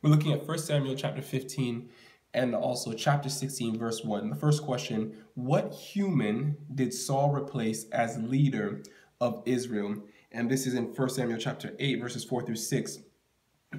We're looking at 1 Samuel chapter 15 and also chapter 16, verse 1. The first question, what human did Saul replace as leader of Israel? And this is in 1 Samuel chapter 8, verses 4 through 6.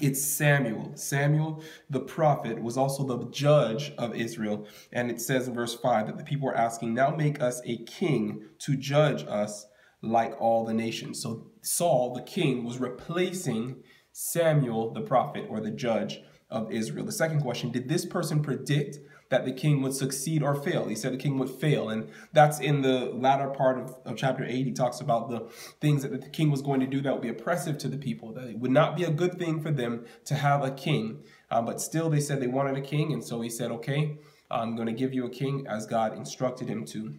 It's Samuel. Samuel, the prophet, was also the judge of Israel. And it says in verse 5 that the people were asking, now make us a king to judge us like all the nations. So Saul, the king, was replacing Samuel, the prophet, or the judge of Israel. The second question, did this person predict that the king would succeed or fail? He said the king would fail. And that's in the latter part of chapter 8. He talks about the things that the king was going to do that would be oppressive to the people, that it would not be a good thing for them to have a king. But still, they said they wanted a king. And so he said, okay, I'm going to give you a king as God instructed him to.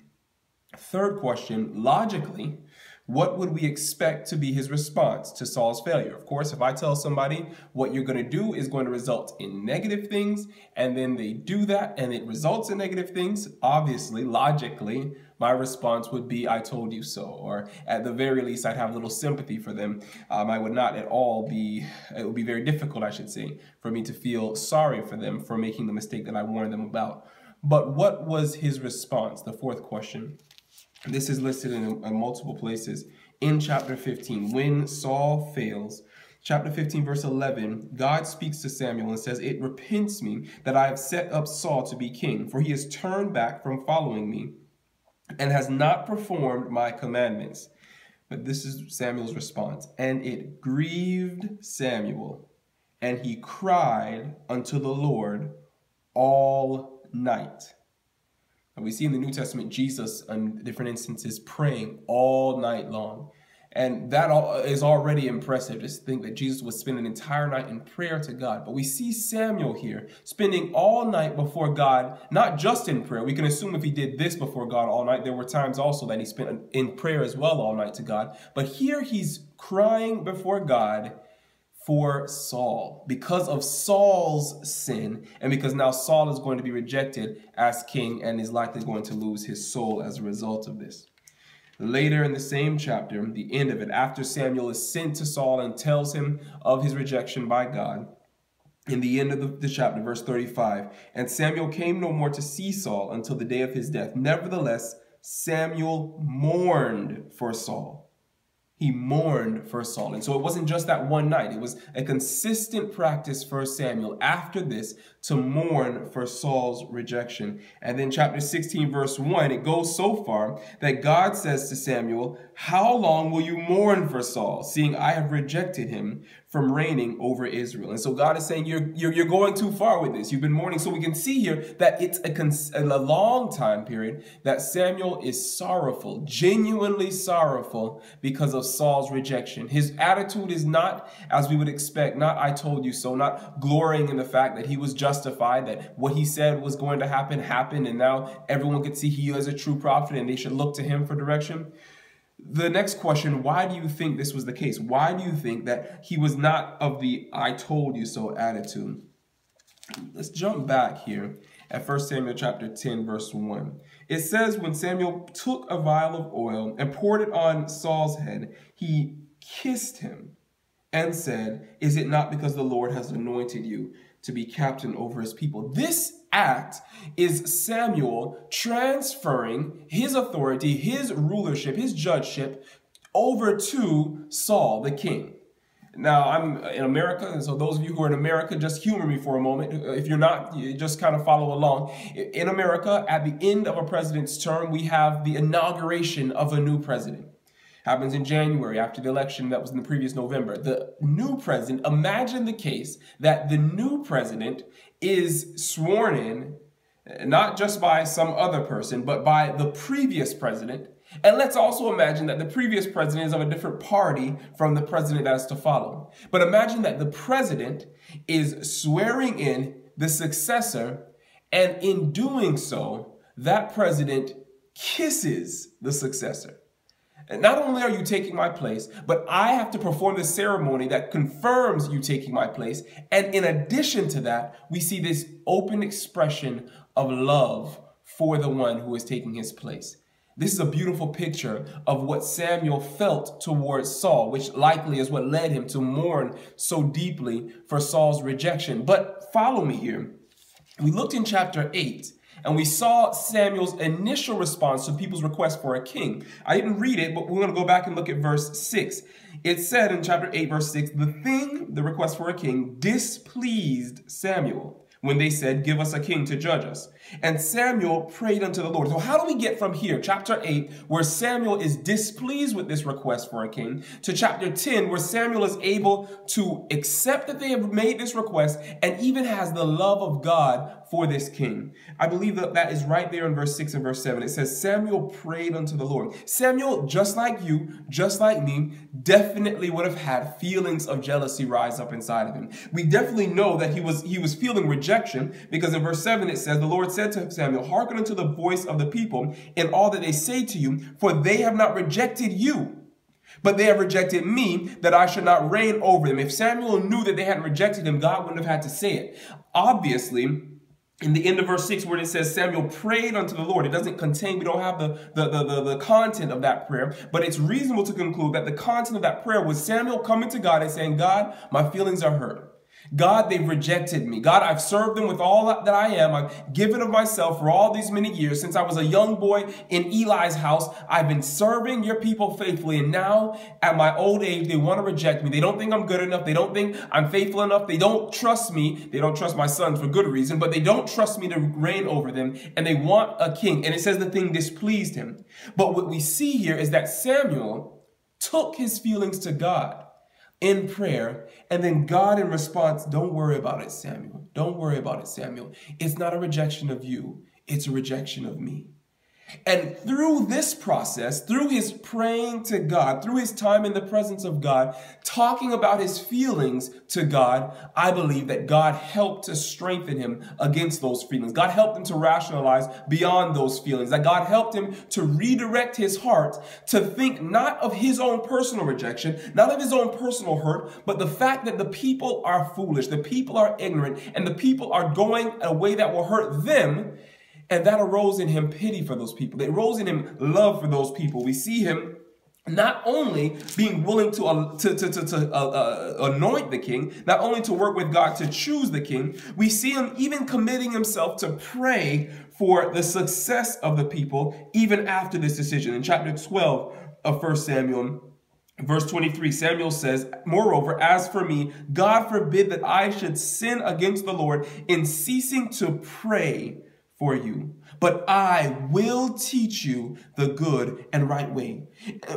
Third question, logically, what would we expect to be his response to Saul's failure? Of course, if I tell somebody what you're going to do is going to result in negative things, and then they do that and it results in negative things, obviously, logically, my response would be, I told you so. Or at the very least, I'd have a little sympathy for them. I would not at all it would be very difficult, I should say, for me to feel sorry for them for making the mistake that I warned them about. But what was his response? The fourth question. This is listed in multiple places in chapter 15. When Saul fails, chapter 15, verse 11, God speaks to Samuel and says, it repents me that I have set up Saul to be king, for he has turned back from following me and has not performed my commandments. But this is Samuel's response. And it grieved Samuel, and he cried unto the Lord all night. We see in the New Testament Jesus on different instances praying all night long. And that is already impressive. Just think that Jesus would spend an entire night in prayer to God. But we see Samuel here spending all night before God, not just in prayer. We can assume if he did this before God all night, there were times also that he spent in prayer as well all night to God. But here he's crying before God for Saul, because of Saul's sin, and because now Saul is going to be rejected as king and is likely going to lose his soul as a result of this. Later in the same chapter, the end of it, after Samuel is sent to Saul and tells him of his rejection by God, in the end of the chapter, verse 35, and Samuel came no more to see Saul until the day of his death. Nevertheless, Samuel mourned for Saul. He mourned for Saul. And so it wasn't just that one night. It was a consistent practice for Samuel after this to mourn for Saul's rejection. And then chapter 16, verse 1, it goes so far that God says to Samuel, how long will you mourn for Saul, seeing I have rejected him from reigning over Israel? And so God is saying, you're going too far with this. You've been mourning. So we can see here that it's a long time period that Samuel is sorrowful, genuinely sorrowful because of Saul's rejection. His attitude is not, as we would expect, not I told you so, not glorying in the fact that he was justified, that what he said was going to happen, happened, and now everyone could see he is a true prophet and they should look to him for direction. The next question, why do you think this was the case? Why do you think that he was not of the I told you so attitude? Let's jump back here at 1 Samuel chapter 10, verse 1. It says, when Samuel took a vial of oil and poured it on Saul's head, he kissed him and said, is it not because the Lord has anointed you to be captain over his people? This act is Samuel transferring his authority, his rulership, his judgeship over to Saul, the king. Now, I'm in America, and so those of you who are in America, just humor me for a moment. If you're not, you just kind of follow along. In America, at the end of a president's term, we have the inauguration of a new president. Happens in January after the election that was in the previous November. The new president, imagine the case that the new president is sworn in, not just by some other person, but by the previous president. And let's also imagine that the previous president is of a different party from the president that is to follow. But imagine that the president is swearing in the successor, and in doing so, that president kisses the successor. And not only are you taking my place, but I have to perform the ceremony that confirms you taking my place. And in addition to that, we see this open expression of love for the one who is taking his place. This is a beautiful picture of what Samuel felt towards Saul, which likely is what led him to mourn so deeply for Saul's rejection. But follow me here. We looked in chapter 8, and we saw Samuel's initial response to people's request for a king. I didn't read it, but we're going to go back and look at verse 6. It said in chapter 8, verse 6, the request for a king, displeased Samuel when they said, give us a king to judge us. And Samuel prayed unto the Lord. So how do we get from here, chapter 8, where Samuel is displeased with this request for a king, to chapter 10, where Samuel is able to accept that they have made this request and even has the love of God for this king? I believe that that is right there in verse 6 and verse 7. It says, Samuel prayed unto the Lord. Samuel, just like you, just like me, definitely would have had feelings of jealousy rise up inside of him. We definitely know that he was feeling rejection, because in verse 7 it says, the Lord said to Samuel, hearken unto the voice of the people in all that they say to you, for they have not rejected you, but they have rejected me, that I should not reign over them. If Samuel knew that they hadn't rejected him, God wouldn't have had to say it. Obviously, in the end of verse 6, where it says Samuel prayed unto the Lord, it doesn't contain, we don't have the content of that prayer, but it's reasonable to conclude that the content of that prayer was Samuel coming to God and saying, God, my feelings are hurt. God, they've rejected me. God, I've served them with all that I am. I've given of myself for all these many years. Since I was a young boy in Eli's house, I've been serving your people faithfully. And now at my old age, they want to reject me. They don't think I'm good enough. They don't think I'm faithful enough. They don't trust me. They don't trust my sons for good reason, but they don't trust me to reign over them. And they want a king. And it says the thing displeased him. But what we see here is that Samuel took his feelings to God in prayer, and then God in response, don't worry about it, Samuel. Don't worry about it, Samuel. It's not a rejection of you. It's a rejection of me. And through this process, through his praying to God, through his time in the presence of God, talking about his feelings to God, I believe that God helped to strengthen him against those feelings. God helped him to rationalize beyond those feelings. That God helped him to redirect his heart to think not of his own personal rejection, not of his own personal hurt, but the fact that the people are foolish, the people are ignorant, and the people are going a way that will hurt them. And that arose in him pity for those people. It arose in him love for those people. We see him not only being willing to anoint the king, not only to work with God to choose the king, we see him even committing himself to pray for the success of the people even after this decision. In chapter 12 of 1 Samuel, verse 23, Samuel says, moreover, as for me, God forbid that I should sin against the Lord in ceasing to pray for you, but I will teach you the good and right way.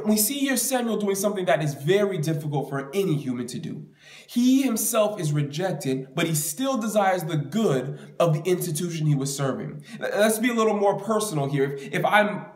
We see here Samuel doing something that is very difficult for any human to do. He himself is rejected, but he still desires the good of the institution he was serving. Let's be a little more personal here. If I'm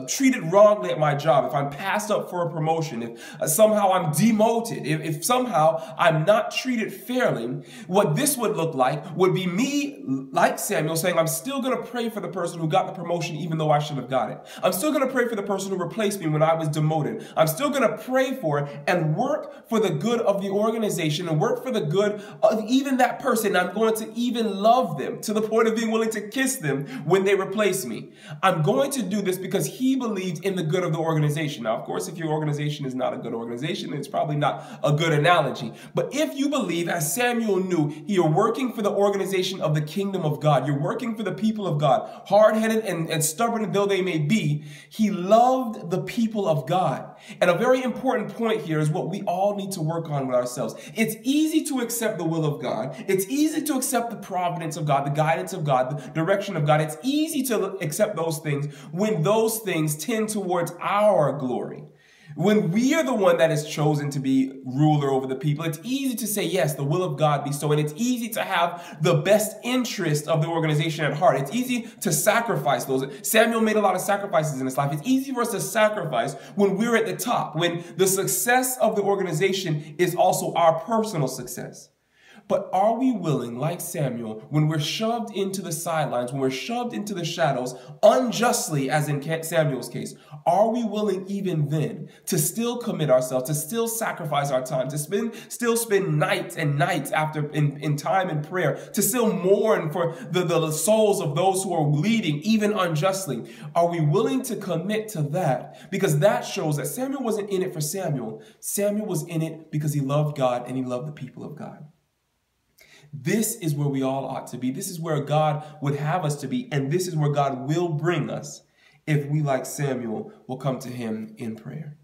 treated wrongly at my job, if I'm passed up for a promotion, if somehow I'm demoted, if somehow I'm not treated fairly, what this would look like would be me, like Samuel, saying, I'm still going to pray for the person who got the promotion even though I should have got it. I'm still going to pray for the person who replaced me when I was demoted. I'm still going to pray for it and work for the good of the organization and work for the good of even that person. I'm going to even love them to the point of being willing to kiss them when they replace me. I'm going to do this because he believes in the good of the organization. Now, of course, if your organization is not a good organization, it's probably not a good analogy. But if you believe, as Samuel knew, you're working for the organization of the kingdom of God, you're working for the people of God, hard-headed and stubborn though they may be, he loved the people of God. And a very important point here is what we all need to work on with ourselves. It's easy to accept the will of God. It's easy to accept the providence of God, the guidance of God, the direction of God. It's easy to accept those things when those things tend towards our glory. When we are the one that is chosen to be ruler over the people, it's easy to say, yes, the will of God be so. And it's easy to have the best interest of the organization at heart. It's easy to sacrifice those. Samuel made a lot of sacrifices in his life. It's easy for us to sacrifice when we're at the top, when the success of the organization is also our personal success. But are we willing, like Samuel, when we're shoved into the sidelines, when we're shoved into the shadows unjustly, as in Samuel's case, are we willing even then to still commit ourselves, to still sacrifice our time, to still spend nights and nights after in time in prayer, to still mourn for the souls of those who are leading, even unjustly? Are we willing to commit to that? Because that shows that Samuel wasn't in it for Samuel. Samuel was in it because he loved God and he loved the people of God. This is where we all ought to be. This is where God would have us to be. And this is where God will bring us if we, like Samuel, will come to him in prayer.